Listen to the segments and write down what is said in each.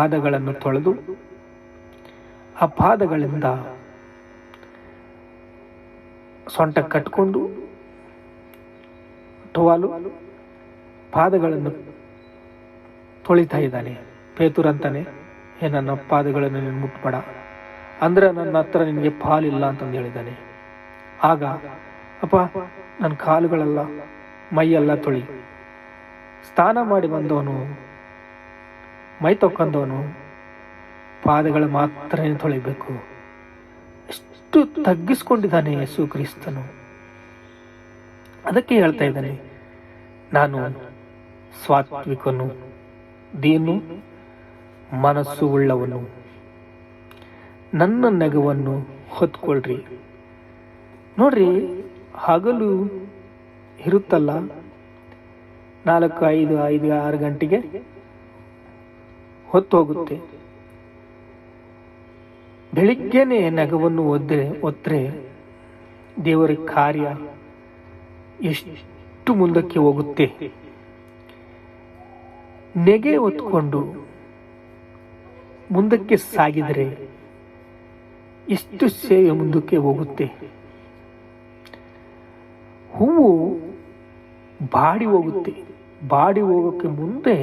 ಪಾದಗಳನ್ನು ತೊಳೆದು ಆ ಪಾದಗಳಿಂದ ಸೊಂಟ ಕಟ್ಕೊಂಡು ಟವಾಲು ಪಾದಗಳನ್ನು ತೊಳಿತಾ ಇದ್ದಾನೆ. ಪೇತುರಂತಾನೆ, ನನ್ನ ಪಾದಗಳನ್ನು ನೀನು ಮುಟ್ಬೇಡ, ಅಂದ್ರೆ ನನ್ನ ಹತ್ರ ನಿನಗೆ ಪಾಲಿಲ್ಲ ಅಂತಂದು ಹೇಳಿದ್ದಾನೆ. ಆಗ ಅಪ್ಪ ನನ್ನ ಕಾಲುಗಳೆಲ್ಲ ಮೈಯೆಲ್ಲ ತೊಳಿ. ಸ್ನಾನ ಮಾಡಿ ಬಂದವನು, ಮೈ ತೊಕ್ಕೊಂಡವನು ಪಾದಗಳು ಮಾತ್ರ ತೊಳಿಬೇಕು. ಎಷ್ಟು ತಗ್ಗಿಸ್ಕೊಂಡಿದ್ದಾನೆ ಯೇಸು ಕ್ರಿಸ್ತನು. ಅದಕ್ಕೆ ಹೇಳ್ತಾ ಇದ್ದಾನೆ, ನಾನು ಸಾತ್ವಿಕನು, ದೀನು ಮನಸ್ಸು ಉಳ್ಳವನು, ನನ್ನ ನೆಗವನ್ನು ಹೊತ್ಕೊಳ್ರಿ. ನೋಡ್ರಿ, ಹಗಲು ಇರುತ್ತಲ್ಲ 4, 5, 6 ಗಂಟೆಗೆ ಹೊತ್ತು ಹೋಗುತ್ತೆ. ಬೆಳಿಗ್ಗೆನೆ ನಗವನ್ನು ಒತ್ತರೆ ದೇವರ ಕಾರ್ಯ ಎಷ್ಟು ಮುಂದಕ್ಕೆ ಹೋಗುತ್ತೆ. ನೆಗೆ ಹೊತ್ಕೊಂಡು ಮುಂದಕ್ಕೆ ಸಾಗಿದರೆ ಎಷ್ಟು ಸೇವೆ ಮುಂದಕ್ಕೆ ಹೋಗುತ್ತೆ. ಹೂವು ಬಾಡಿ ಹೋಗುತ್ತೆ. ಬಾಡಿ ಹೋಗೋಕ್ಕೆ ಮುಂದೆ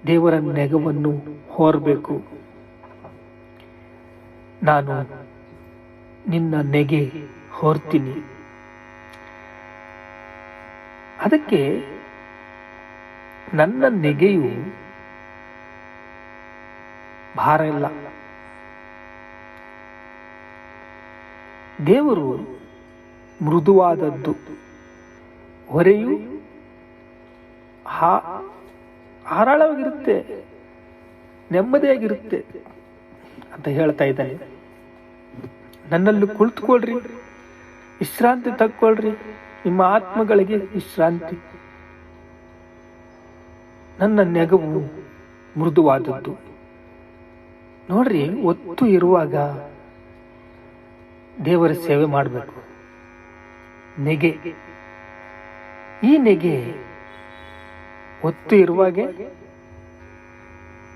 ದೇವರ ನೆಗವನ್ನು ಹೊರಬೇಕು. ನಾನು ನಿನ್ನ ನೆಗೆ ಹೊರ್ತೀನಿ. ಅದಕ್ಕೆ ನನ್ನ ನೆಗೆಯು ಭಾರ ಇಲ್ಲ. ದೇವರು ಮೃದುವಾದದ್ದು, ಹೊರೆಯು ಹಾರಾಳವಾಗಿರುತ್ತೆ, ನೆಮ್ಮದಿಯಾಗಿರುತ್ತೆ ಅಂತ ಹೇಳ್ತಾ ಇದ್ದಾನೆ. ನನ್ನಲ್ಲಿ ಕುಳಿತುಕೊಳ್ರಿ, ವಿಶ್ರಾಂತಿ ತಕ್ಕೊಳ್ರಿ, ನಿಮ್ಮ ಆತ್ಮಗಳಿಗೆ ವಿಶ್ರಾಂತಿ. ನನ್ನ ನೆಗವು ಮೃದುವಾದದ್ದು. ನೋಡ್ರಿ, ಒತ್ತು ಇರುವಾಗ ದೇವರ ಸೇವೆ ಮಾಡಬೇಕು. ನೆಗೆ, ಈ ನೆಗೆ ಒತ್ತು ಇರುವಾಗೆ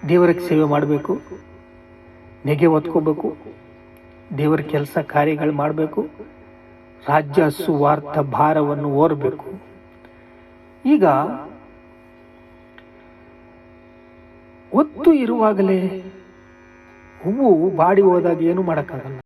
ದೇವರಿಗೆ ಸೇವೆ ಮಾಡಬೇಕು. ನೆಗೆ ಒತ್ಕೋಬೇಕು, ದೇವರ ಕೆಲಸ ಕಾರ್ಯಗಳು ಮಾಡಬೇಕು, ರಾಜ್ಯ ಸುವಾರ್ಥ ಭಾರವನ್ನು ಹೊರಬೇಕು. ಈಗ ಒತ್ತು ಇರುವಾಗಲೇ ಹೂವು ಬಾಡಿ ಹೋದಾಗ ಏನು ಮಾಡೋಕ್ಕಾಗಲ್ಲ.